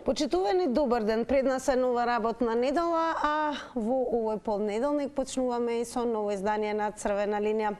Почитувани, добар ден. Пред нас е нова работна недела, а во овој понеделник почнуваме и со ново издание на Црвена линија.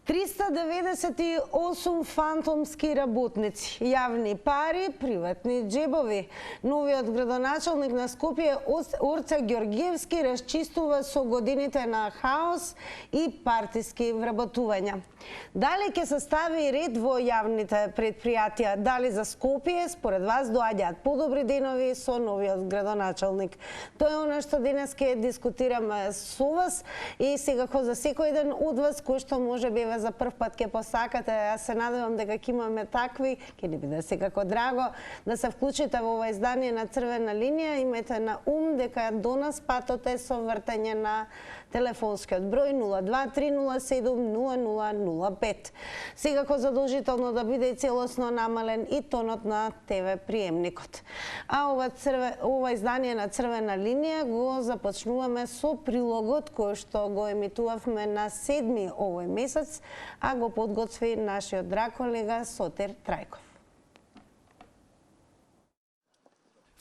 398 фантомски работници, јавни пари, приватни джебови. Новиот градоначалник на Скопје Орце Ѓорѓиевски расчистува со годините на хаос и партиски вработувања. Дали ќе се стави ред во јавните предпријатија? Дали за Скопје според вас доаѓаат подобри денови со новиот градоначалник? Тоа е она што денес ќе дискутираме со вас и секако за секој ден од вас кој што може би за прв пат ќе посакате, јас се надевам дека ќе имаме такви, ќе ни биде секако драго да се вклучите во ова издание на Црвена линија. Имајте на ум дека до нас патот е со вртење на телефонскиот број 02-307-0005. Секако задолжително да биде и целосно намален и тонот на ТВ приемникот. А ова издание на Црвена линија го започнуваме со прилогот кој што го емитувавме на 7 овој месец, а го подготви нашиот драг колега Сотир Трајков.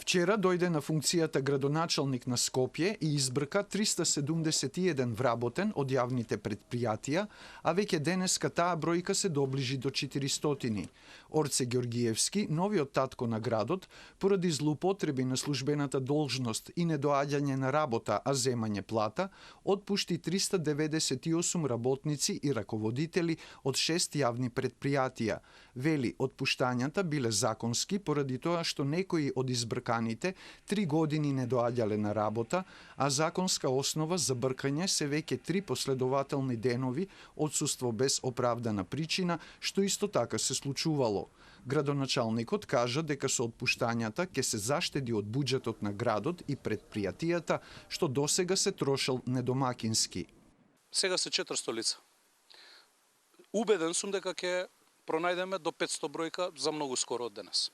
Вчера дојде на функцијата градоначалник на Скопје и избрка 371 вработен од јавните предпријатија, а веќе денеска таа бројка се доближи до 400. Орце Ѓорѓиевски, новиот татко на градот, поради злоупотреби на службената должност и недоаѓање на работа, а земање плата, отпушти 398 работници и раководители од 6 јавни предпријатија. Вели, отпуштањата биле законски поради тоа што некои од избрканите 3 години не доаѓале на работа, а законска основа за бркање се веќе 3 последователни денови отсуство без оправдана причина, што исто така се случувало. Градоначалникот кажа дека со отпуштањата ќе се заштеди од буџетот на градот и предпријатијата, што досега се трошел недомакински. Сега се 400 лица. Убеден сум дека ќе пронајдеме до 500 бројка за многу скоро од денес.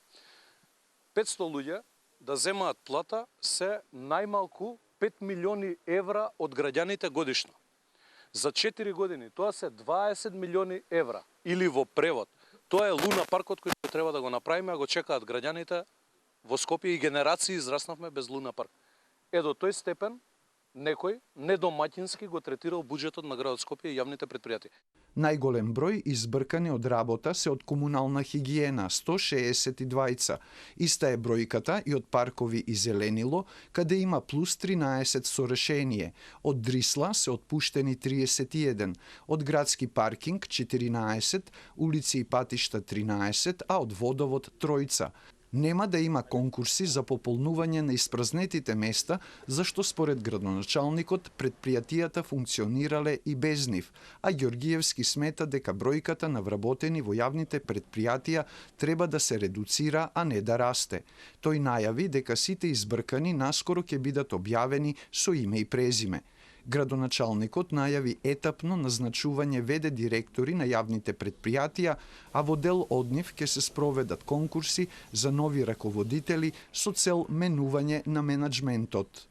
500 луѓе да земаат плата се најмалку 5 милиони евра од граѓаните годишно. За 4 години тоа се 20 милиони евра. Или во превод, тоа е луна паркот кој треба да го направиме, а го чекаат граѓаните во Скопје и генерации израснавме без луна парк. До тој степен некој недомаќински го третирал буџетот на градот Скопје и јавните предпријатија. Најголем број избркани од работа се од комунална хигиена 162. Иста е бројката и од паркови и зеленило, каде има плюс 13 со решение. Од Дрисла се отпуштени 31, од градски паркинг 14, улици и патишта 13, а од водовод тројца. Нема да има конкурси за пополнување на испразнетите места, зашто според градоначалникот предпријатијата функционирале и без нив, а Ѓорѓиевски смета дека бројката на вработени во јавните предпријатија треба да се редуцира, а не да расте. Тој најави дека сите избркани наскоро ќе бидат објавени со име и презиме. Градоначалникот најави етапно назначување ВД директори на јавните предпријатија, а во дел од нив ќе се спроведат конкурси за нови раководители со цел менување на менаџментот.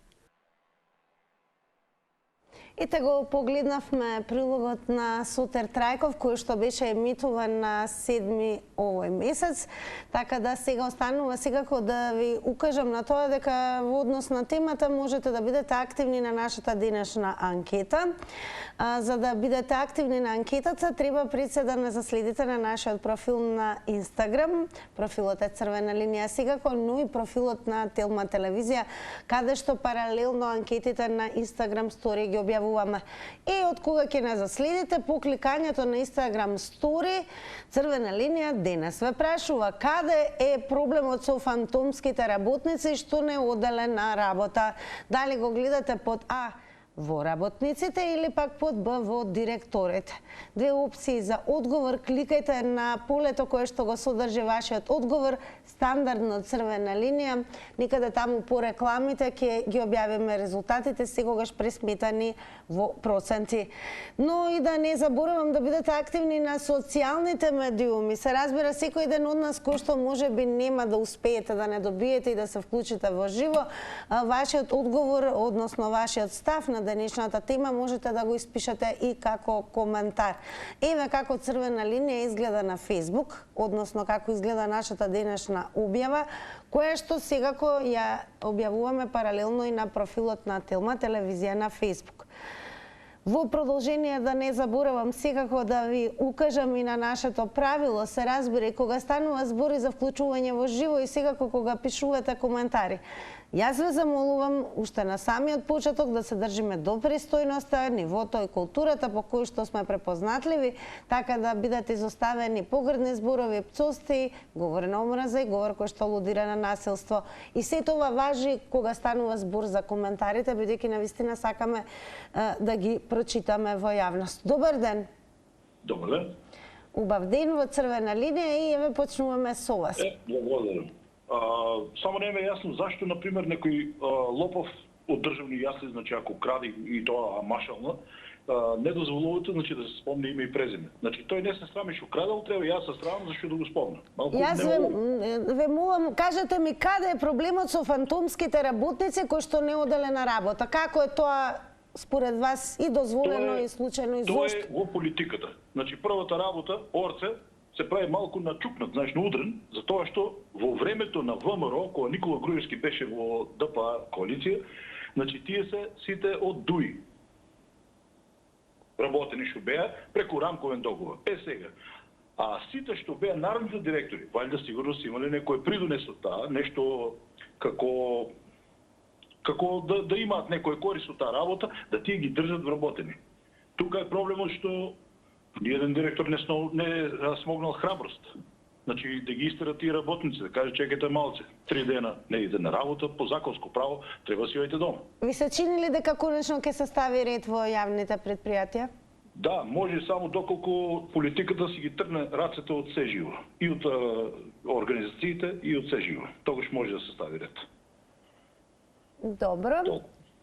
Ете го погледнавме прилогот на Сотир Трајков, кој што беше емитуван на 7 овој месец, така да сега останува секако да ви укажам на тоа дека во однос на темата можете да бидете активни на нашата денешна анкета. За да бидете активни на анкетата, треба пред се да не заследите на нашиот профил на Инстаграм. Профилот е Црвена линија секако, но и профилот на Телма телевизија, каде што паралелно анкетите на Инстаграм стори ги објавуваме. И од кога ќе не заследите, по кликањето на Инстаграм стори, Црвена линија денес ве прашува каде е проблемот со фантомските работници што не оделе на работа. Дали го гледате под А во работниците или пак под Б во директорите. Две опции за одговор, кликајте на полето кое што го содржи вашиот одговор, стандардно Црвена линија, никаде таму по рекламите ќе ги објавиме резултатите, секогаш пресметани во проценти. Но и да не заборавам да бидете активни на социјалните медиуми. Се разбира секој ден од нас кој што може би нема да успеете да не добиете и да се вклучите во живо, вашиот одговор, односно вашиот став на денешната тема, можете да го испишете и како коментар. Еве како црвена линија изгледа на Facebook, односно како изгледа нашата денешна објава, која што секако ја објавуваме паралелно и на профилот на Телма телевизија на Facebook. Во продолжение да не заборавам секако да ви укажам и на нашето правило, се разбира, кога станува збори за вклучување во живо и секако кога пишувате коментари. Јас ве замолувам уште на самиот почеток да се држиме до пристојноста, нивото и културата по кои што сме препознатливи, така да бидат изоставени погрдни зборови, пцости, говор на омраза и говор кој што алудира на насилство. И се тоа важи кога станува збор за коментарите, бидејќи навистина сакаме да ги прочитаме во јавност. Добар ден. Добар ден. Убав ден во црвена линија и еве почнуваме со вас. Благодарам. Само не е јасно зашто, например, некој лопов од државни јасли, значи ако кради и тоа машално, не дозволувате, значи да се спомне име и презиме. Значи тој не се срами што крадел, треба јас се срамам зашто да го спомнам. Јас ве молам, кажете ми каде е проблемот со фантомските работници кои што не оделе на работа? Како е тоа според вас и дозволено и случајно и тоа зошто? Тоа е во политиката. Значи првата работа, Орце, се прави малку начукнат, знаеш, удрен, затоа што во времето на ВМРО, кога Никола Груевски беше во ДПА коалиција, значи тие се сите од ДУИ. Работени што беа преку рамковен договор. Сега, а сите што беа народните директори, валјда сигурно си имале некој придонес од таа, нешто како да имаат некој корист од таа работа, да тие ги држат вработени. Тука е проблемот што ниеден директор не смогнал храброст. Значи да ги истера тие работници, да каже чекайте малце, 3 дена не иде на работа, по законско право треба си ојте дома. Ви се чини ли дека конечно ќе се стави ред во јавните предпријатија? Да, може само доколку политиката си ги трне рацете од се живо. И од организациите, и од се живо. Тогаш може да се стави ред. Добро.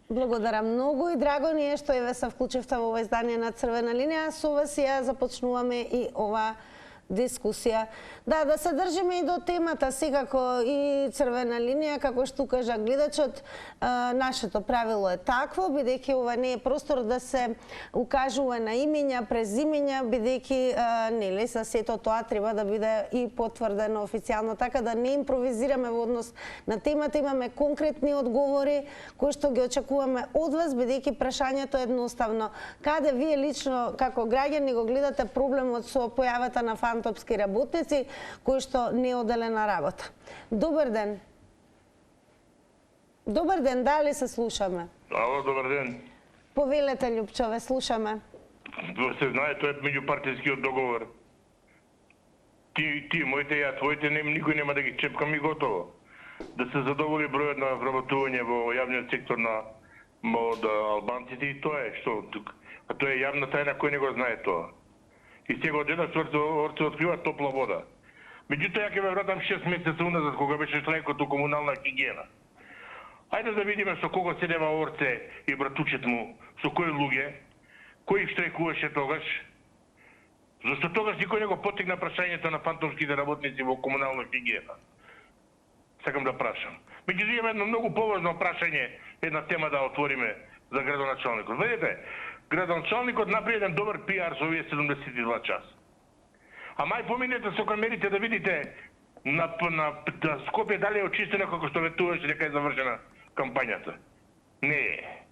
Благодарам многу и драго ни е што еве се вклучивте во ова издание на Црвена линија. Со вас ја започнуваме и ова дискусија. Да се држиме и до темата, секако и Црвена линија, како што кажа гледачот, нашето правило е такво, бидејќи ова не е простор да се укажува на имиња, презимиња, бидејќи нели за сето тоа треба да биде и потврдено официјално, така да не импровизираме во однос на темата, имаме конкретни одговори кои што ги очекуваме од вас, бидејќи прашањето е едноставно. Каде вие лично како граѓани го гледате проблемот со појавата на фантомски работници кои што не оделе на работа? Добар ден. Добар ден, дали се слушаме? Ало, добар ден. Повелете, Љупчове, слушаме. Се знае, тоа е меѓупартискиот договор. Ти, моите, ја, твоите, никој нема да ги чепкам и готово. Да се задоволи бројот на вработување во јавниот сектор од албанците и тоа е што, а тоа е јавна тајна, кој не го знае тоа. И сега одеднаш Орце открива топла вода. Меѓутоа, ја ќе ме вратам 6 месеца уназад, кога беше членкото комунална хигиена. Ајде да видиме со кого седева Орце и братучет му, со кои луѓе, кој штрекуваше тогаш. Зашто тогаш никој не го потигна прашањето на фантомските работници во комунална хигиена. Сакам да прашам. Меѓутоа, има едно многу поважно прашање, една тема да отвориме за градоначалникот. Видите, градоначалникот направи еден добар пиар со овие 72 часа. А мај поминете со камерите да видите на Скопје дали е очистено како што ветуваше дека е завршена кампањата. Не е.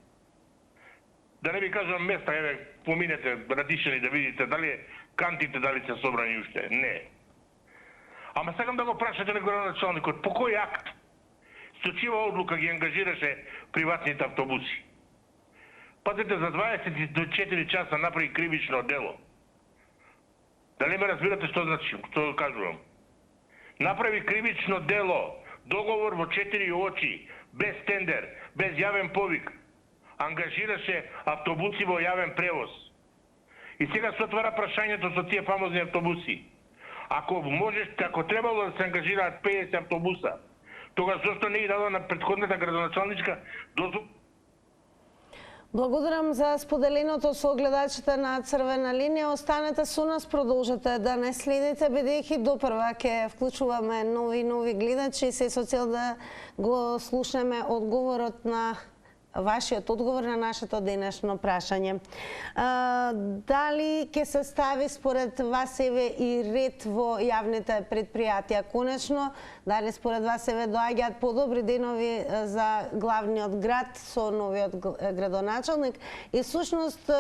Да не ви кажам места, еве, поминете Радишани да видите дали кантите дали се собрани уште. Не е. Ама сакам да го прашате на градоначалникот, по кој акт со чија одлука ги ангажираше приватните автобуси? Пазете, за 24 часа направи кривично дело. Дали ме разбирате што значи, што кажувам? Направи кривично дело, договор во 4 очи, без тендер, без јавен повик. Ангажираше автобуси во јавен превоз. И сега се отвара прашањето со тие фамозни автобуси. Ако требало да се ангажираат 50 автобуса, тогаш зошто не ги дадо на претходната градоначалничка дозвол? Благодарам за споделеното со гледачите на Црвена линија. Останете со нас, продолжете да не следите, бидејќи допрва ќе вклучуваме нови гледачи, се со цел да го слушнеме одговорот на вашиот одговор на нашето денешно прашање. Дали ќе се стави според вас и ред во јавните предпријатија? Конечно, дали според вас доаѓаат подобри денови за главниот град со новиот градоначалник и всушност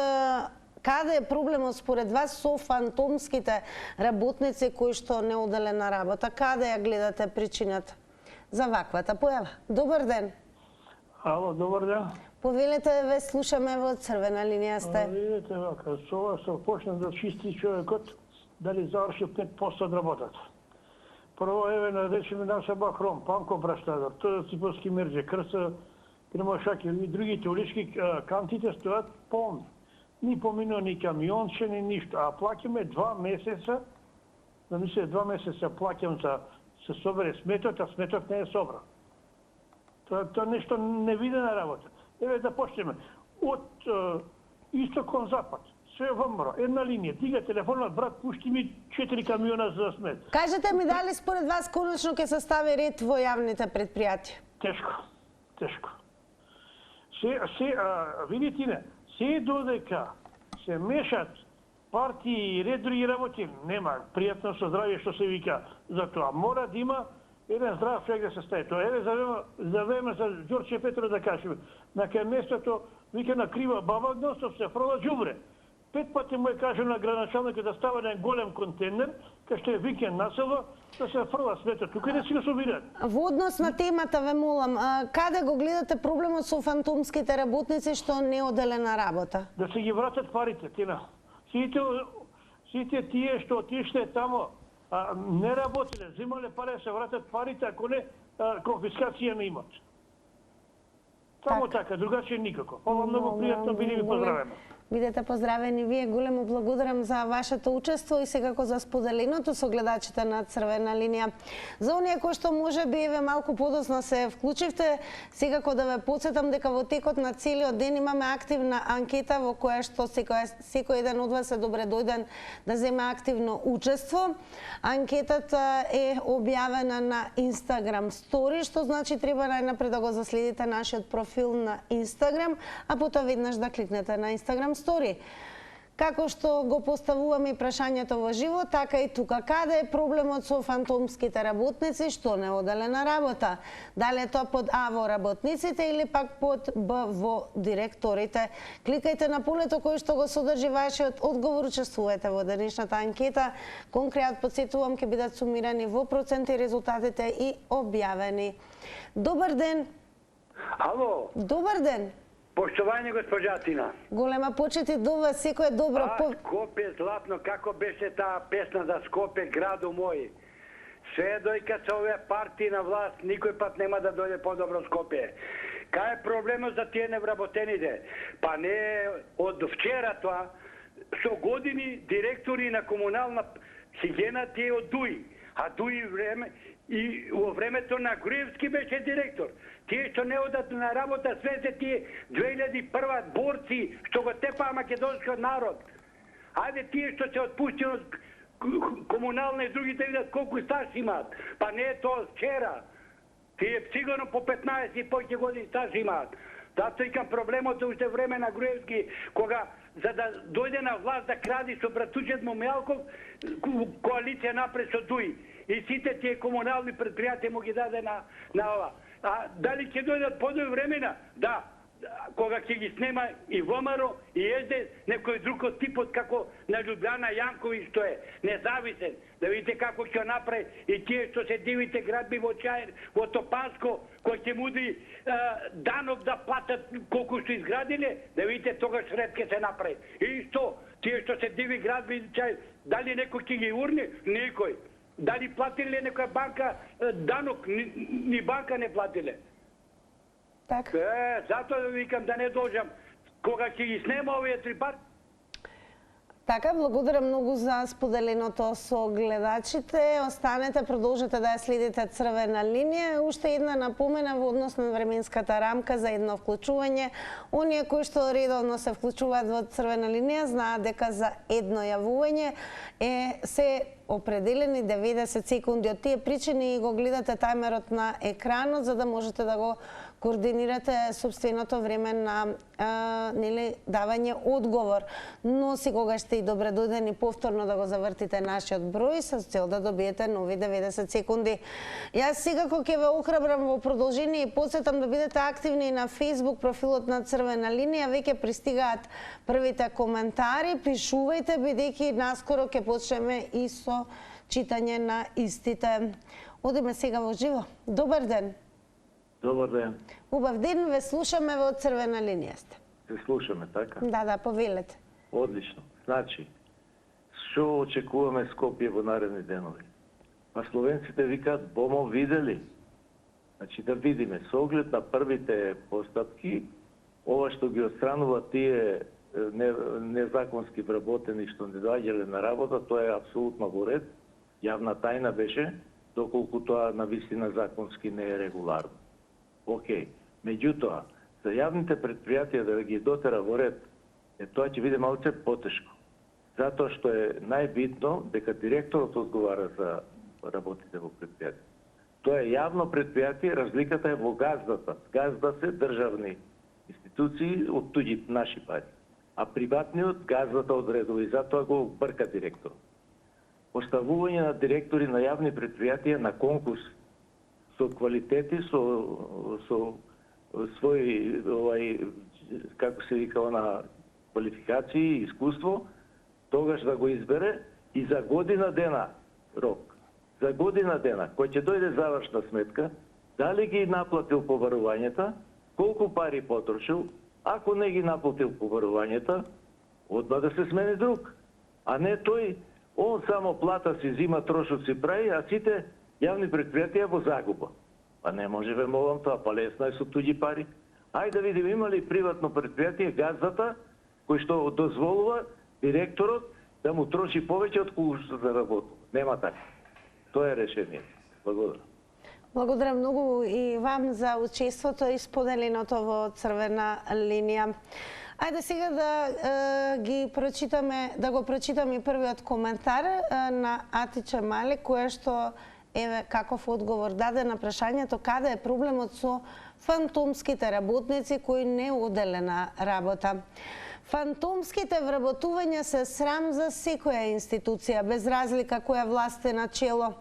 каде е проблемот според вас со фантомските работници кои што не оделе на работа? Каде ја гледате причината за ваквата појава? Добар ден. Ало, добар ден. Повелете, ве слушаме, во црвена линија сте. Видите вака, со ова се почна да чисти човекот, дали заврши 5% од работата. Прво, еве, на речеме наша Бахром, Панко Браштадор, тој Ципорски Мирџе, Крса, Кремошаки и другите улички кантите стојат полни. Ни поминува ни камионче, ни ништо. А плаќаме 2 месеца, да мисле 2 месеца плаќам за се собере сметот, а сметот не е собран. Тоа нешто невидена работа. Еве да почнеме. Од исток кон запад, све ВМРО, една линија, дига телефонот, брат, пушти ми 4 камиона за смет. Кажете ми дали според вас конечно ќе се стави ред во јавните предпријатија? Тешко. Видите не, се додека се мешат партии и ред други работи, нема пријатно со здравје што се вика. Затоа мора да има еден здрав човек да се стаи. Тоа еве за време за Ѓорче Петров да кажеме. На кај местото вика на крива баба, ностоп се фрла џубре. 5 пати му е кажано на градоначалникот да става еден голем контейнер, кај што е викенд насело, да се фрла сметот. Тука да си го собираат. Во однос на темата ве молам, каде го гледате проблемот со фантомските работници што не оделе на работа? Да се ги вратат парите, Тина. Сите тие што отишле тамо, не работеле, земале пари да се вратат парите, ако не конфискација на имот. Само така, другаче никако. Ова многу пријатно, биде ви поздравено. Бидете поздравени вие, големо благодарам за вашето учество и секако за споделеното со гледачите на Црвена линија. За оние кои што може би еве малку подоцна се вклучивте, секако да ве потсетам дека во текот на целиот ден имаме активна анкета во која што секој еден од вас е добре дојден да земе активно учество. Анкетата е објавена на Instagram Story, што значи треба најнапред да го заследите нашиот профил на Instagram, а потоа веднаш да кликнете на Instagram Story. Како што го поставуваме и прашањето во живо, така и тука. Каде е проблемот со фантомските работници што не оделе на работа? Дали е тоа под А во работниците или пак под Б во директорите? Кликајте на полето кој што го содржи вашиот одговор, учествувате во денешната анкета. Конкретно подсетувам ќе бидат сумирани во проценти резултатите и објавени. Добар ден. Ало. Добар ден. Поштовање, госпожа Тина. Голема почит и до вас, секој е добро. Скопје златно, како беше таа песна за Скопје, граду мој. Све дојка се овие партии на власт, никој пат нема да дојде подобро Скопје. Кај е проблемот за тие невработените? Па не од вчера тоа, со години директори на комунална хигиена тие од ДУИ. А ДУИ време и во времето на Груевски беше директор. Тие што не одат на работа, све се тие 2001 борци што го тепаа македонскиот народ. Ајде тие што се отпустени од комунална и другите видат колку стаж имаат. Па не е тоа вчера. Тие сигурно по 15 и повеќе години стаж имаат. Затоа викам проблемот уште време на Груевски, кога за да дојде на власт да кради со братучет му Мелков, коалиција напред со ДУИ. И сите тие комунални предпријатија му ги даде на ова. А дали ќе дојдат подови времена? Да. Кога ќе ги снема и ВМРО, и СДС, некој друг од типот како на Љубљана Јанковиќ што е независен. Да видите како ќе направи и тие што се дивите градби во Чаир, во Топанско, кој ќе муди данок да платат колку што изградиле, да видите тогаш ред ќе се направи. И што? Тие што се диви градби Чаир, дали некој ќе ги урни? Никој. Дали платиле некоја банка данок? Ни банка не платиле. Така. Затоа да викам да не должам кога ќе ги снема овие три партии. Така, благодарам многу за споделеното со гледачите. Останете, продолжете да ја следите Црвена линија. Уште една напомена во однос на временската рамка за едно вклучување. Оние кои што редовно се вклучуваат во Црвена линија знаат дека за едно јавување се определени 90 секунди. Од тие причини го гледате тајмерот на екранот за да можете да го координирате собственото време на нели давање одговор, но секогаш сте и добре дојдени повторно да го завртите нашиот број со цел да добиете нови 90 секунди. Јас секако ќе ве охрабрам во продолжение и потсетам да бидете активни на Facebook профилот на Црвена линија. Веќе пристигаат првите коментари, пишувајте бидејќи наскоро ќе почнеме и со читање на истите. Одиме сега во живо. Добар ден. Добар ден. Убав ден, ве слушаме во Црвена линија сте. Се слушаме, така? Да, повелете. Одлично. Значи, што очекуваме Скопје во наредни денови? Па словенците викаат, бомо видели. Значи да видиме, со оглед на првите постапки, ова што ги отстранува тие незаконски вработени што не доаѓале на работа, тоа е апсолутно во ред. Јавна тајна беше, доколку тоа навистина законски не е регуларно. Океј. Меѓутоа, за јавните предпријатија да ги дотера во ред, тоа ќе биде малце потешко. Затоа што е најбитно дека директорот одговара за работите во предпријатие. Тоа е јавно предпријатие, разликата е во газдата. Газда се државни институции од туѓи наши пари. А приватниот газдата одредува и затоа го брка директорот. Поставување на директори на јавни предпријатија на конкурс со квалитети, со своји како се вика на квалификации и искуство, тогаш да го избере и за година дена рок. За година дена, кој ќе дојде завршна сметка, дали ги наплатил побарувањата, колку пари потрошил, ако не ги наплатил побарувањата, одма да се смени друг. А не тој, он само плата си зима, трошоци прави, а сите јавни предпријатија во загуба. Па не може ве молам тоа, па лесно е со туѓи пари. Ајде да видиме има ли приватно предпријатие газдата кој што дозволува директорот да му троши повеќе од колку што заработува. Нема така. Тоа е решение. Благодарам. Благодарам многу и вам за учеството и споделеното во Црвена линија. Ајде сега да го прочитаме првиот коментар на Атиче Мали, која што еве каков одговор даде на прашањето каде е проблемот со фантомските работници кои не оделе на работа. Фантомските вработувања се срам за секоја институција, без разлика која власт е на чело.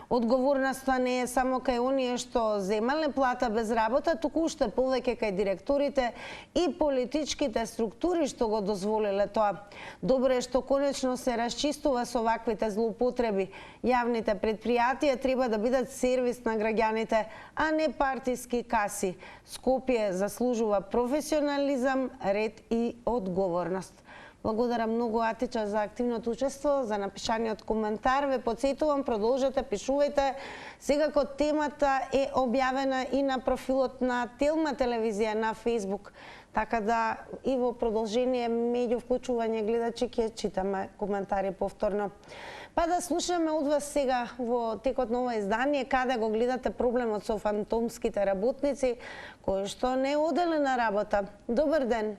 Одговорноста не е само кај оние што земале плата без работа, туку уште повеќе кај директорите и политичките структури што го дозволиле тоа. Добро е што конечно се расчистува со ваквите злоупотреби. Јавните предпријатија треба да бидат сервис на граѓаните, а не партиски каси. Скопје заслужува професионализам, ред и одговорност. Благодарам многу, Атича, за активното учество, за напишаниот коментар. Ве подсетувам, продолжете, пишувајте. Секако темата е објавена и на профилот на Телма телевизија на Facebook. Така да и во продолжение меѓу вклучување гледачи ќе читаме коментари повторно. Па да слушаме од вас сега во текот на ова издание каде го гледате проблемот со фантомските работници кои што не оделе на работа. Добар ден.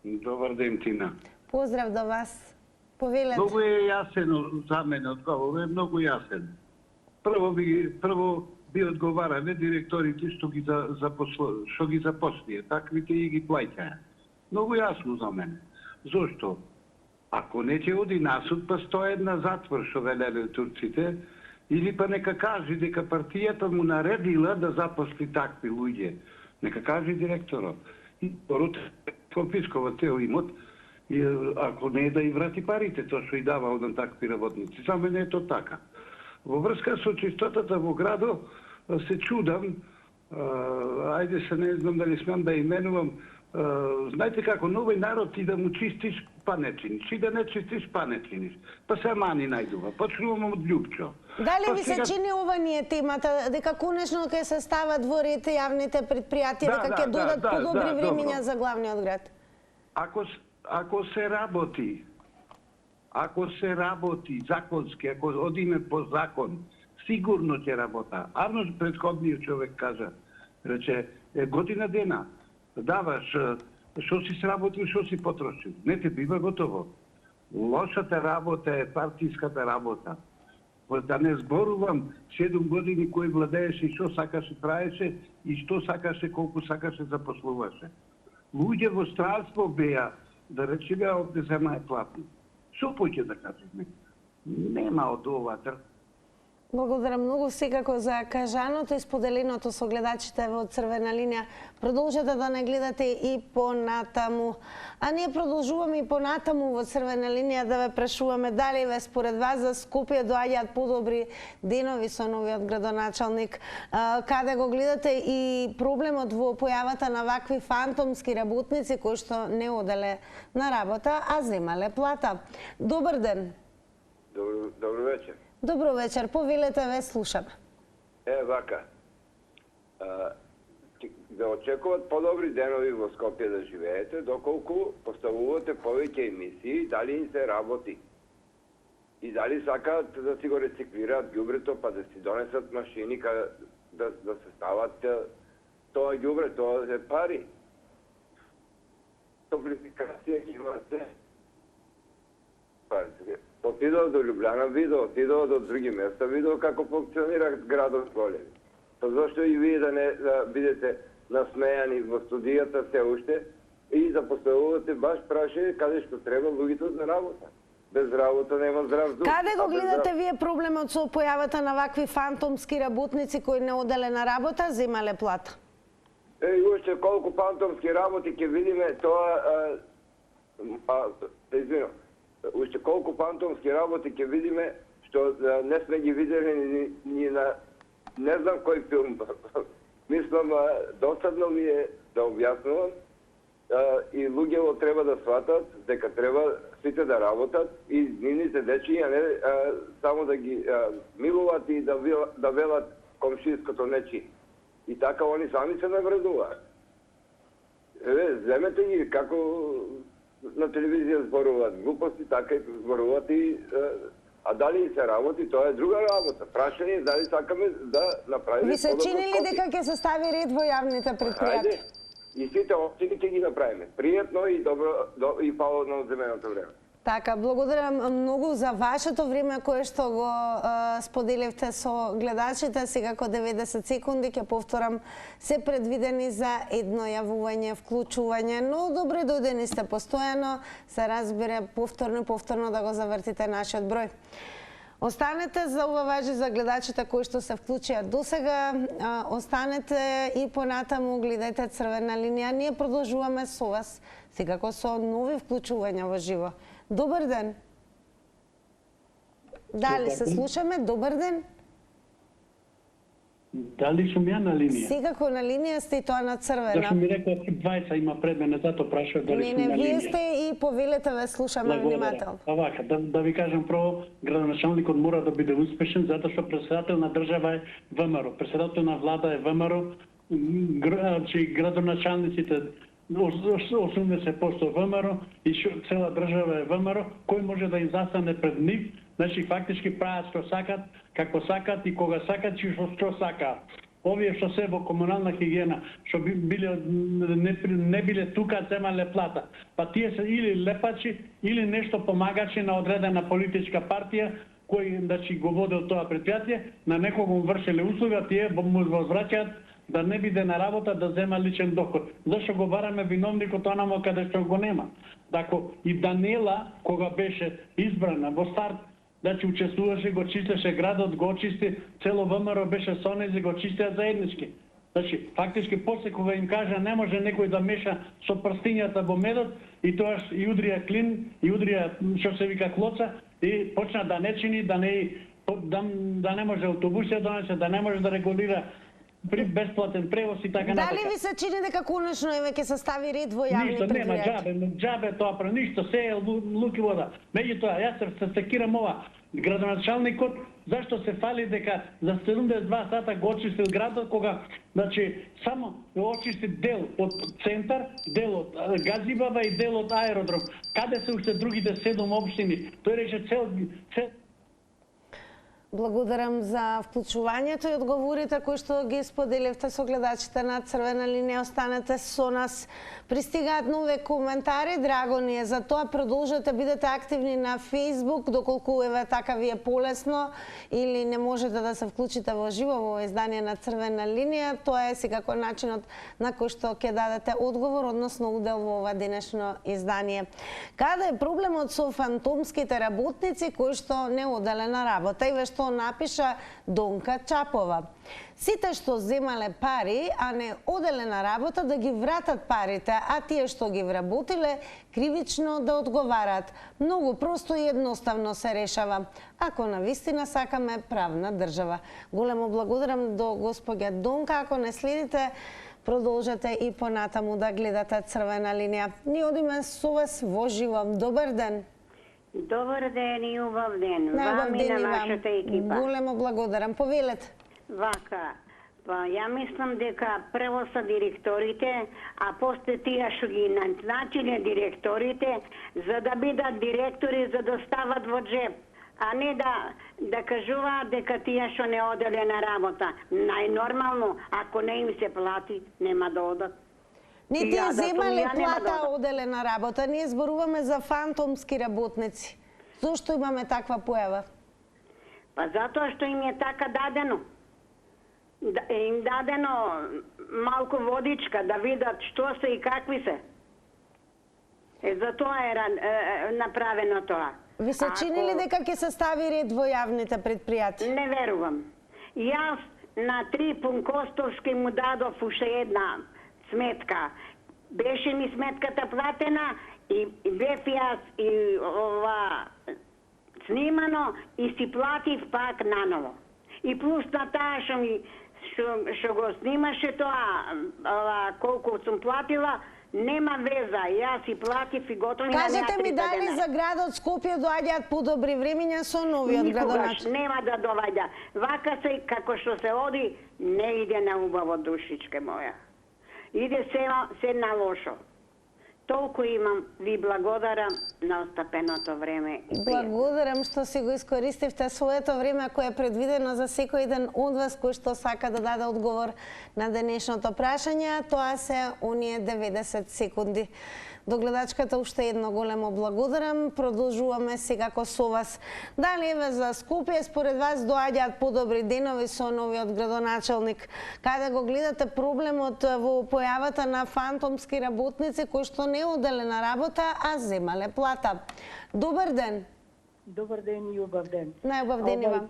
Добар ден, Тина. Поздрав до вас. Повелете. Многу е јасен за мене одговор, е многу јасен. Прво би одговарале директорите што ги запослија, таквите и ги плаќаја. Многу јасно за мене. Зошто? Ако не ќе оди на суд, па 101 на затвор, што велеле турците, или па нека кажи дека партијата му наредила да запосли такви луѓе. Нека кажи директорот. Порот конфискува цел имот, и ако не да и врати парите, тоа што и дава на такви работници. За мене е тоа така. Во врска со чистотата во градо се чудам, ајде се не знам дали смеам да именувам, знаете како новој народ и да му чистиш, па не чиниш, и да не чистиш, па не чиниш. Па се мани најдува. Почнувам од Љупчо. Дали ви се чини ова ние темата, дека конечно ќе се стават во ред јавните предпријатија, дека ќе додат подобри времиња за главниот град? Ако се работи законски, ако одиме по закон, сигурно ќе работа. Арно предходниот човек кажа, рече, година дена, даваш, што си сработил, што си потрошил. Не те бива готово. Лошата работа е партиската работа. Да не зборувам 7 години кој владееше и што сакаше траеше и што сакаше, колку сакаше запослуваше. Луѓе во странство беа, да речеме, овде земја е платно. Што поќе да кажеме? Нема од ова. Благодарам многу секако за кажаното и споделеното со гледачите во Црвена линија. Продолжете да не гледате и понатаму. А ние продолжуваме и понатаму во Црвена линија да ве прашуваме дали ве според вас за Скопје доаѓаат подобри денови со новиот градоначалник. Каде го гледате и проблемот во појавата на вакви фантомски работници кои што не оделе на работа, а земале плата. Добар ден. Добро вечер. Добро вечер, повелете, ве слушаме. Вака, да очекуват подобри денови во Скопје да живеете, доколку поставувате повеќе емисии, дали им се работи. И дали сакаат да си го рециклираат ѓубрето, па да си донесат машини да се стават тоа ѓубре, тоа е пари. Топлификација имате. Отидов до Љубљана, видов, отидов до други места, видов како функционира градот големи. Па зашто и вие да не бидете насмејани во студијата се уште и да поставувате баш прашање каде што треба луѓето за работа. Без работа нема здрав дух. Каде го гледате вие проблемот со појавата на вакви фантомски работници кои не оделе на работа, земале плата? Уште колку фантомски работи ќе видиме тоа извинувам. Уште колку фантомски работи ќе видиме, што не сме ги видели ни на не знам кој филм. Мислам, досадно ми е да објаснувам и луѓето треба да сватат дека треба сите да работат и нивните дечи, а не само да ги милуват и да велат комшиското нечи. И така они сами се навредуваат. Земете ги како на телевизија зборуваат глупости, така и зборуваат и а дали се работи, тоа е друга работа. Прашање е дали сакаме да направиме. Ви се чини ли дека ќе се стави ред во јавните предпријатија? И сите општини ќе ги направиме. Пријатно и добро и палодно од земеното време. Така, благодарам многу за вашето време кое што го споделивте со гледачите. Секако 90 секунди, ќе повторам, се предвидени за едно јавување, вклучување, но добре дојдени сте постојано, се разбере повторно да го завртите нашиот број. Останете, за ова важи за гледачите кои што се вклучија досега, останете и понатаму, гледајте Црвена линија. Ние продолжуваме со вас, секако со нови вклучувања во живо. Добар ден. Дали се слушаме? Добар ден. Дали сум ја на линија? Секако на линија сте и тоа на црвена. Зашто ми рекла 20 има пред мене, затоа прашав дали сум на линија. Не, вие сте и повелете, ве слушаме внимателно. Вака, да ви кажам прво, градоначалникот мора да биде успешен, затоа што претседател на држава е ВМРО, претседател на влада е ВМРО, градоначалниците 80% ВМРО и цела држава е ВМРО, кој може да им застане пред нив, значи фактички прават што сакат, како сакат и кога сакат и што сакаат. Овие што се во комунална хигиена, што не биле тука, земале плата. Па тие се или лепачи, или нешто помагачи на одредена политичка партија, кој значи го водел тоа предпријатие, на некого вршеле услуга, тие му возвраќаат да не биде на работа, да зема личен доход. Зашто го бараме виновникот онамо каде што го нема. Дако и Данела, кога беше избрана во старт, значи учествуваше, го чистеше градот, го очисти, цело ВМРО беше со нези, го чистеа заеднички. Значи, фактички после кога им кажа не може некој да меша со прстињата во медот, и тоаш и удрија клин, и удрија што се вика клоца, и почна да не чини, да не може автобуси да донесе, да не може да регулира бесплатен превоз и така натака. Дали ви се чини дека конечно еве ќе се стави ред во јавни предпријатија? Ништо, џабе тоа, ништо, се е луки вода. Меѓутоа, јас се секирам ова. Градоначалникот, зашто се фали дека за 72 сата го очистил градот, кога, значи, само очисти дел од центар, дел од Газибаба и дел од аеродром. Каде се уште другите 7 општини? Тој рече цел... Благодарам за вклучувањето и одговорите кои што ги споделивте со гледачите на Црвена линија. Останете со нас. Пристигаат нови коментари, драго ни е за тоа. Продолжете, бидете активни на Facebook, доколку еве така ви е полесно или не можете да се вклучите во живо во издание на Црвена линија. Тоа е секако начинот на кој што ќе дадете одговор, односно удел во ова денешно издание. Каде е проблемот со фантомските работници кои што не оделе на работа? И што напиша Донка Чапова. Сите што земале пари, а не оделе на работа, да ги вратат парите, а тие што ги вработиле, кривично да одговараат. Многу просто и едноставно се решава, ако навистина сакаме правна држава. Големо благодарам до господја Донка. Ако не следите, продолжете и понатаму да гледате Црвена линија. Ние одиме со вас во живо. Добар ден. Добар ден и убав ден. Вам и на вашата екипа. Големо благодарам. Повелете. Вака, па ја мислам дека прво са директорите, а после тие што ги назначиле директорите, за да бидат директори, за да стават во джеп, а не да кажуваат дека тие што не оделе на работа. Најнормално, ако не им се плати, нема да одат. Не тие земале плата, оделе на работа. Ние зборуваме за фантомски работници. Зошто имаме таква појава? Па затоа што им е така дадено. Им дадено малку водичка да видат што се и какви се. Затоа е направено тоа. Ви се чини ли дека ќе се стави ред во јавните предпријатија? Не верувам. Јас на 3 Пункостовски му дадов уште една сметка. Беше ми сметката платена и бев јас и ова снимано и си платив пак наново. И плюс на таа што го снимаше тоа, колку сум платила, нема веза. Јас си платив и готови. Кажете ми дали за градот Скопје доаѓаат подобри времиња со новиот градоначелник? Никогаш нема да доаѓа. Вака се, како што се оди, не иде на убаво, душичке моја. Иде се на лошо. Толку имам, ви благодарам на остапеното време. Благодарам што си го искористивте своето време кое е предвидено за секој ден од вас кој што сака да даде одговор на денешното прашање. Тоа се оние 90 секунди. До гледачката уште едно големо благодарам. Продолжуваме секако со вас. Дали еве за Скопје според вас доаѓаат подобри денови со новиот градоначелник? Каде го гледате проблемот во појавата на фантомски работници кои што не оделе на работа, а земале плата? Добар ден. Добар ден и убав ден. Најубав ден и вам.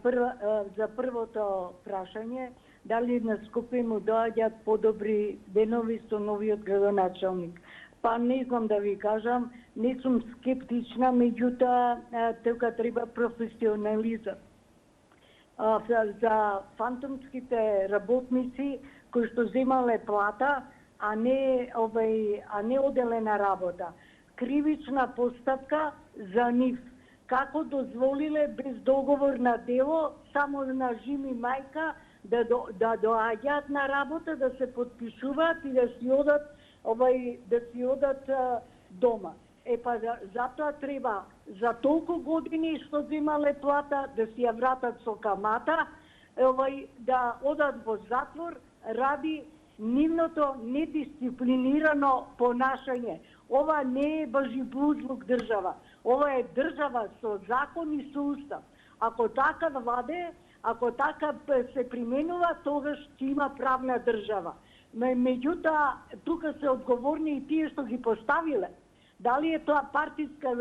За првото прашање, дали на Скопје му доаѓаат подобри денови со новиот градоначелник? Па не знам да ви кажам, не сум скептична, меѓутоа тука треба професионализам. За фантомските работници кои што земале плата, а не оделе на работа. Кривична постапка за нив. Како дозволиле без договор на дело, само на жими мајка да доаѓаат на работа, да се подпишуваат и да си одат дома. Па затоа треба за толку години што земале плата да си ја вратат со камата, да одат во затвор ради нивното недисциплинирано понашање. Ова не е бажиблузлук држава. Ова е држава со закон и со устав. Ако така владе, ако така се применува, тогаш ќе има правна држава. Меѓутоа, тука се одговорни и тие што ги поставиле. Дали е тоа партиска,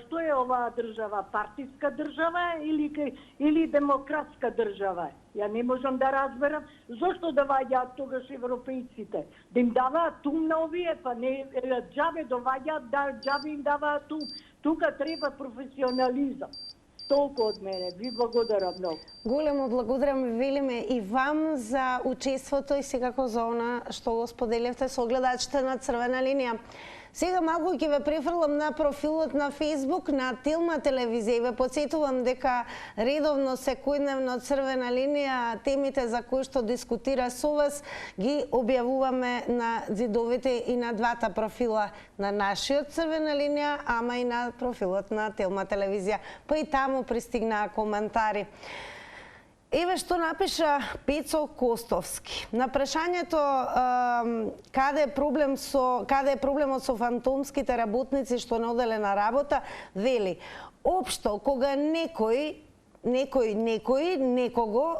што е оваа држава? Партиска држава или демократска држава? Ја не можам да разберам зошто доаѓаат тогаш европејците. Да им даваат тум на овие, па не џабе доаѓаат, џабе им даваат тум. Тука треба професионализам. Толку од мене. Ви благодарам многу. Големо благодарам, велиме и вам за учеството и секако за она што го споделивте со гледачите на Црвена линија. Сега малку ќе ве префрлам на профилот на Facebook на Тилма телевизија и ве потсетувам дека редовно секојдневно Црвена линија темите за кои што дискутира со вас ги објавуваме на зидовите и на двата профила на нашиот Црвена линија, ама и на профилот на Тилма телевизија. Па и таму пристигнаа коментари. Еве што напиша Пецо Костовски. На прашањето каде е проблемот со фантомските работници што не оделе на работа, вели: општо кога некого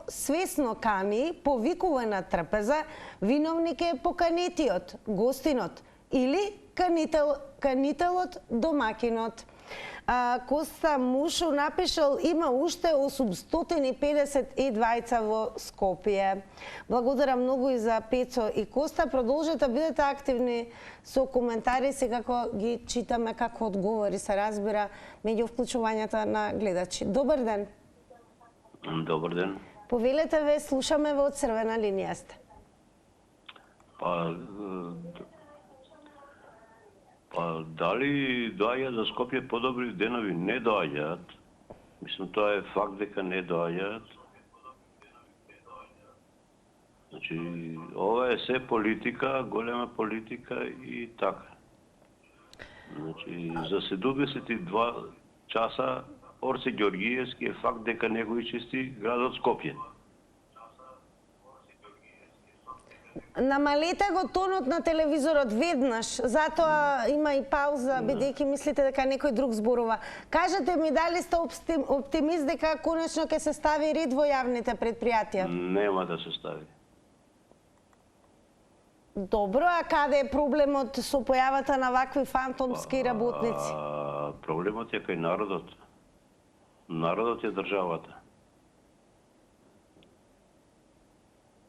свесно кани, повикува на трпеза, виновник е поканетиот, гостинот или канителот, домакинот. Коста Мушу напишал: има уште 852 во Скопје. Благодарам многу и за Пецо и Коста. Продолжете, бидете активни со коментари, секако ги читаме како одговори, се разбира, меѓу вклучувањата на гледачи. Добар ден. Добар ден. Повелете, ве слушаме во Црвена линија сте. Дали доаѓаат за Скопје подобри денови? Не доаѓаат. Мислам, тоа е факт дека не доаѓаат. Значи, ова е се политика, голема политика и така. Значи, за 72 часа Орце Ѓоргиевски е факт дека не го изчисти градот Скопје. Намалете го тонот на телевизорот веднаш, затоа има и пауза, бидејќи мислите дека некој друг зборува. Кажете ми, дали сте оптимист дека конечно ќе се стави ред во јавните предпријатија? Нема да се стави. Добро, а каде е проблемот со појавата на вакви фантомски работници? Проблемот е кај народот. Народот е државата.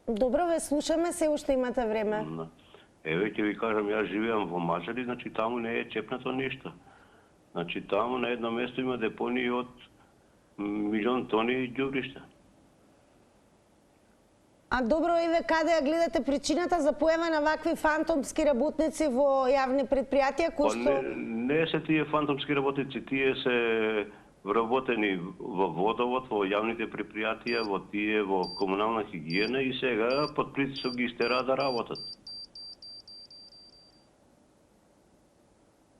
Добро, ве слушаме, се уште имате време. Еве ќе ви кажам, јас живеам во Мажари, значи таму не е чепнато ништо. Значи таму на едно место има депонии од 1.000.000 тони ѓубришта. А добро, еве каде ја гледате причината за појава на вакви фантомски работници во јавни предпријатија кои што Не се тие фантомски работници, тие се вработени во водовод, во јавните предпријатија, во комунална хигиена и сега под притисок ги истераа да работат.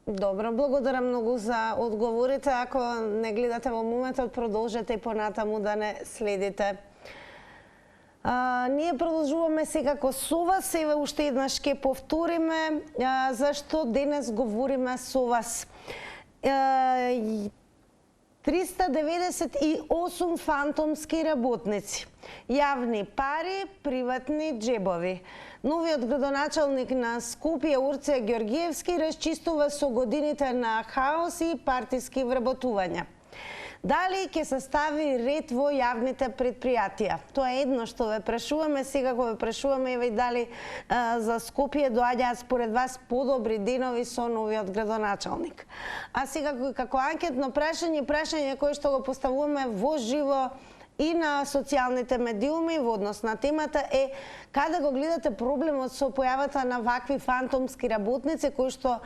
Добро, благодарам многу за одговорите. Ако не гледате во моментот, продолжете и понатаму да не следите. Ние продолжуваме секако со вас, еве уште еднаш ќе повториме зашто денес говориме со вас. 398 фантомски работници, јавни пари, приватни джебови. Новиот градоначалник на Скопје Орце Ѓоргиевски расчистува со годините на хаос и партиски вработувања. Дали ќе се стави ред во јавните предпријатија? Тоа е едно што ве прашуваме, сега го ве прашуваме еве дали за Скопје доаѓаат според вас подобри денови со новиот градоначалник. А сега како анкетно прашање кое што го поставуваме во живо и на социјалните медиуми во однос на темата е каде го гледате проблемот со појавата на вакви фантомски работници кои што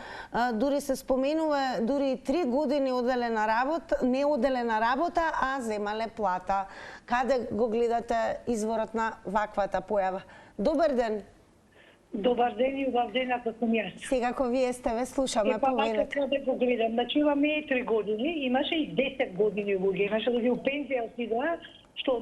дури се споменува дури 3 години не оделена работа, а земале плата. Каде го гледате изворот на ваквата појава? Добар ден. Добар ден и убав ден ако сум јас. Секако вие сте, ве слушаме, повелете. Каде го гледам? Значи ова не е 3 години, имаше и 10 години луѓе, имаше луѓе у пензија отидоа, што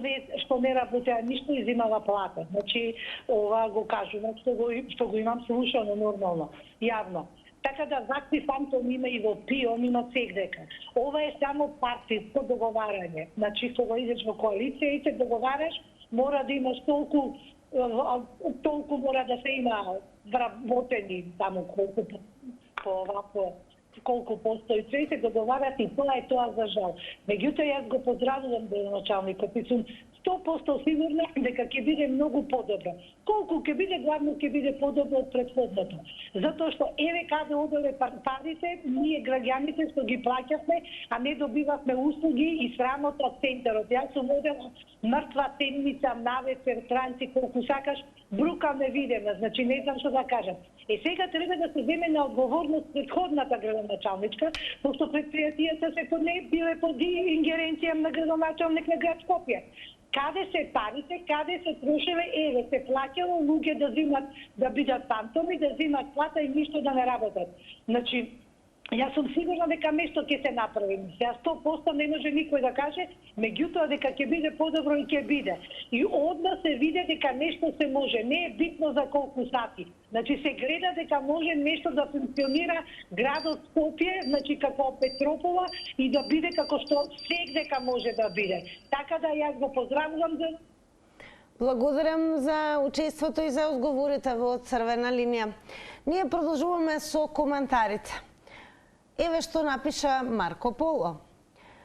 не работеа ништо и земала плата. Значи ова го кажувам, што го имам слушано нормално, јавно. Така да вакви фантоми има и во ПИОМ, има сегдека. Ова е само партиско договарање. Значи кога идеш во коалиција и се договараш, мора да имаш толку мора да се има вработени таму колку постои и се договарат и тоа е тоа за жал. Меѓутоа јас го поздравувам градоначалникот и сум 100% сигурна дека ќе биде многу подобро. Колку ќе биде, главно ќе биде подобро од претходното. Затоа што еве каде оделе парите, ние граѓаните што ги плаќавме, а не добивавме услуги и срамота од центарот. Јас сум одела мртва темница, навечер, транци, колку сакаш, брукаме видена, значи не знам што да кажам. Сега треба да се земе на одговорност претходната градоначалничка, пошто предпријатијата се под не биле под ингеренција на градоначалник на град Скопје. Каде се парите, каде се трошеле, еве се плаќало луѓе да земат, да бидат фантоми, да земат плата и ништо да не работат. Значи, јас сум сигурна дека нешто ќе се направи. Сега 100% не може никој да каже, меѓутоа дека ќе биде подобро и ќе биде. И одма се види дека нешто се може, не е битно за колку сати. Значи се гледа дека може нешто да функционира градот Скопје, значи како Петропола и да биде како што сегдека може да биде. Така да јас го поздравувам за... Благодарам за учеството и за одговорите во Црвена линија. Ние продолжуваме со коментарите. Еве што напиша Марко Поло.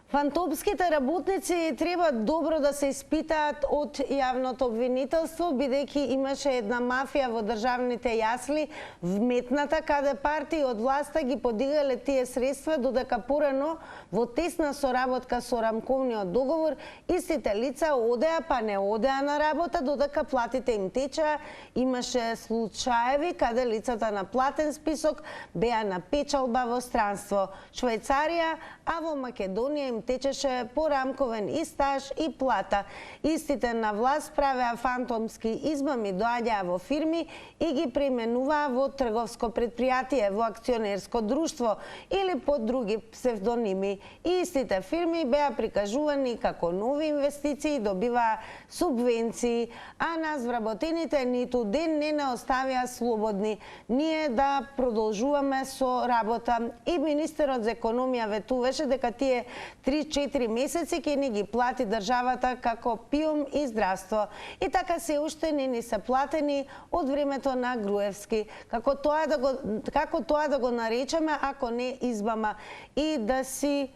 Фантомските работници треба добро да се испитаат од јавното обвинителство, бидејќи имаше една мафија во државните јасли вметната, каде партии од власта ги подигале тие средства, додека порано во тесна соработка со рамковниот договор истите лица одеа па не одеа на работа, додека платите им течеа. Имаше случаеви каде лицата на платен список беа на печалба во странство Швајцарија, а во Македонија им течеше порамковен и стаж и плата. Истите на власт правеа фантомски измами, доаѓаа во фирми и ги преименуваа во трговско предпријатие, во акционерско друштво или под други псевдоними. И истите фирми беа прикажувани како нови инвестиции, добиваа субвенции, а нас вработените ниту ден не оставија слободни. Ние да продолжуваме со работа. И министерот за економија ветуваше дека тие 3-4 месеци ќе ни ги плати државата како пиум и здравство. И така се уште не ни се платени од времето на Груевски. Како тоа да го наречеме, ако не измама. И да си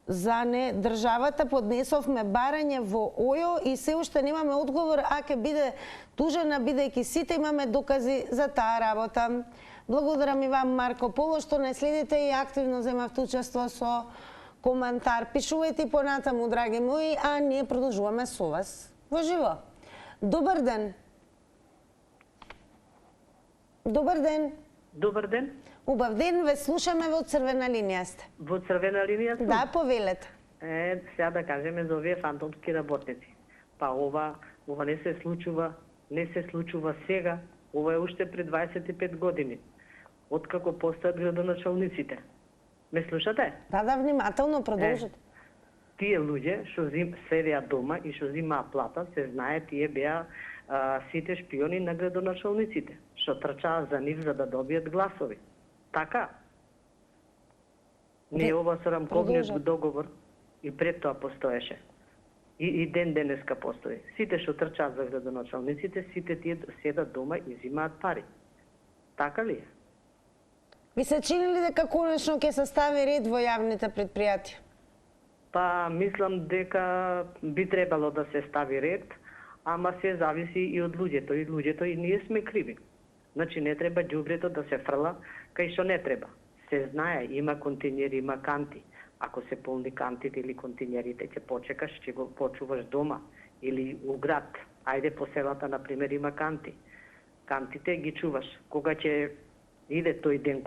за не државата поднесовме барање во ОЈО и се уште немаме одговор, а ќе биде тужена, бидејќи сите имаме докази за таа работа. Благодарам и вам, Марко Поло, што не следите и активно земавте учество со коментар. Пишувајте понатаму, драги мои, а ние продолжуваме со вас во живо. Добар ден. Добар ден. Добар ден. Убав ден, ве слушаме во Црвена линија сте. Во Црвена линија сте? Да, повелете. Сега да кажеме за овие фантомски работници. Па ова не се случува сега, ова е уште пред 25 години. Откако постојат градоначалниците. Ме слушате? Да, внимателно продолжите. Тие луѓе што седеа дома и што зимаа плата, се знае, тие беа сите шпиони на градоначалниците, што трчаа за нив за да добијат гласови. Така? Не ова со рамковниот договор и пред тоа постоеше. И ден денеска постои. Сите што трчаат за градоначалниците, сите тие седат дома и зимаат пари. Така ли е? Ви се чини ли дека конечно ќе се стави ред во јавните предпријатија? Па, мислам дека би требало да се стави ред, ама се зависи и од луѓето. И луѓето и ние сме криви. Значи, не треба ѓубрето да се фрла кај што не треба. Се знае, има континери, има канти. Ако се полни кантите или континерите, ќе почекаш, ќе го почуваш дома или у град. Ајде по селата, например, има канти. Кантите ги чуваш. Кога ќе иде тој ден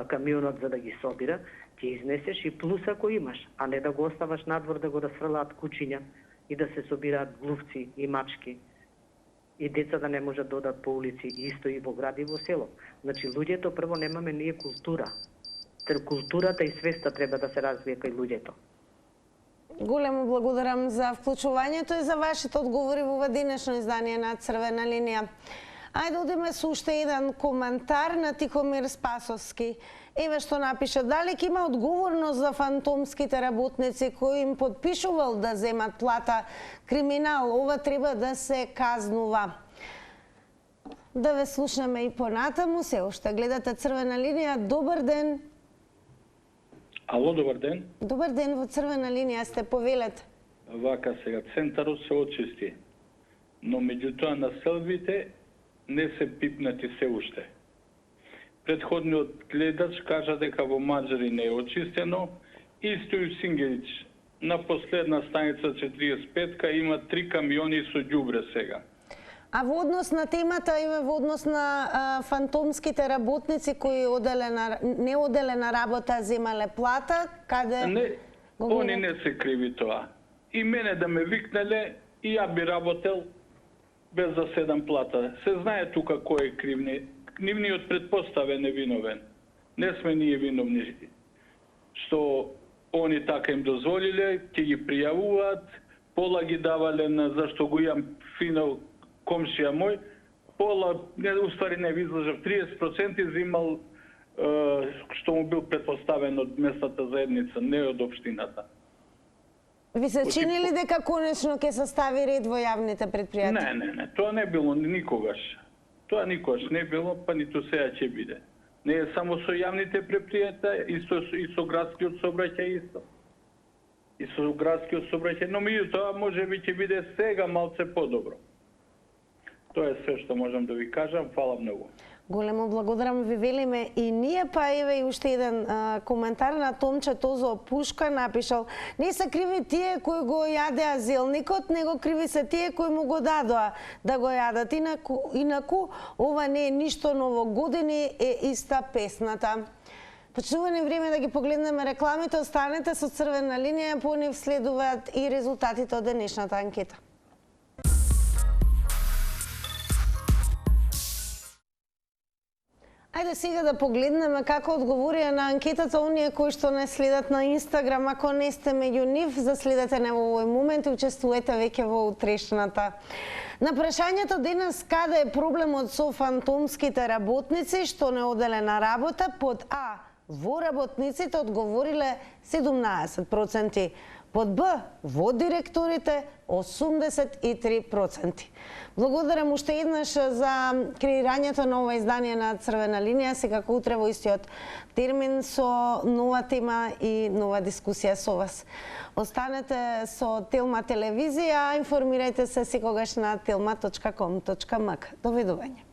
камионот за да ги собира, ќе изнесеш и плюс ако имаш, а не да го оставаш надвор да го расфрлаат кучиња и да се собираат глувци и мачки. И деца да не можат да одат по улици, исто и во град и во село. Значи, луѓето прво немаме ние култура. Културата и свеста треба да се развие кај луѓето. Големо благодарам за вклучувањето и за вашите одговори во денешно издание на Црвена линија. Ајде одиме со уште еден коментар на Тихомир Спасовски. Еве што напиша: дали ќе има одговорност за фантомските работници кои им подпишувал да земат плата? Криминал, ова треба да се казнува. Да ве слушнеме и понатаму, се уште гледате Црвена линија. Добар ден. Ало, добар ден. Добар ден, во Црвена линија сте, повелете. Вака сега, центарот се очисти, но меѓутоа населбите не се пипнати се уште. Предходниот гледач кажа дека во Маџари не е очистено, исто и в Сингелич. На последна станица 45-ка има 3 камиони со ѓубре сега. А во однос на темата и во однос на фантомските работници кои неоделена работа земале плата, каде... Не, они не се криви тоа. И мене да ме викнале, и ја би работел без да седам плата. Се знае тука кој е кривни. Нивниот предпоставен е виновен. Не сме ние виновни. Што они така им дозволиле, ќе ги пријавуваат, пола ги давале на зашто го имам финал комшија мој, пола, уствари не ви излажав, 30% взимал што му бил предпоставен од местната заедница, не од општината. Ви се чинили дека конечно ќе се стави ред во јавните предпријатија? Не, тоа не било никогаш. Тоа никогаш не било, па ниту сега ќе биде. Не е само со јавните предпријатија, и со градскиот сообраќај исто. И со градскиот сообраќај, но меѓутоа можеби ќе биде сега малце подобро. Тоа е се што можам да ви кажам. Фала многу. Големо благодарам, ви велиме и ние, па еве и уште еден коментар на Томче Тозо Пушка напишал: не се криви тие кои го јадеа зелникот, него криви се тие кои му го дадоа да го јадат. Инаку ова не е ништо ново, години е иста песната. Почнуваме време да ги погледнеме рекламите, останете со црвена линија, по нив следуваат и резултатите од денешната анкета. Ајде сега да погледнеме како одговорија на анкетата оние кои што не следат на Инстаграм. Ако не сте меѓу нив, заследете не во овој момент и учествувате веќе во утрешната. На прашањето денес каде е проблемот со фантомските работници што не оделе на работа, под А во работниците одговориле 17%, под Б во директорите 83%. Благодарам уште еднаш за креирањето на ова издание на Црвена линија, секако утре во истиот термин со нова тема и нова дискусија со вас. Останете со Телма телевизија, информирајте се секогаш на telma.com.mk. Довидување.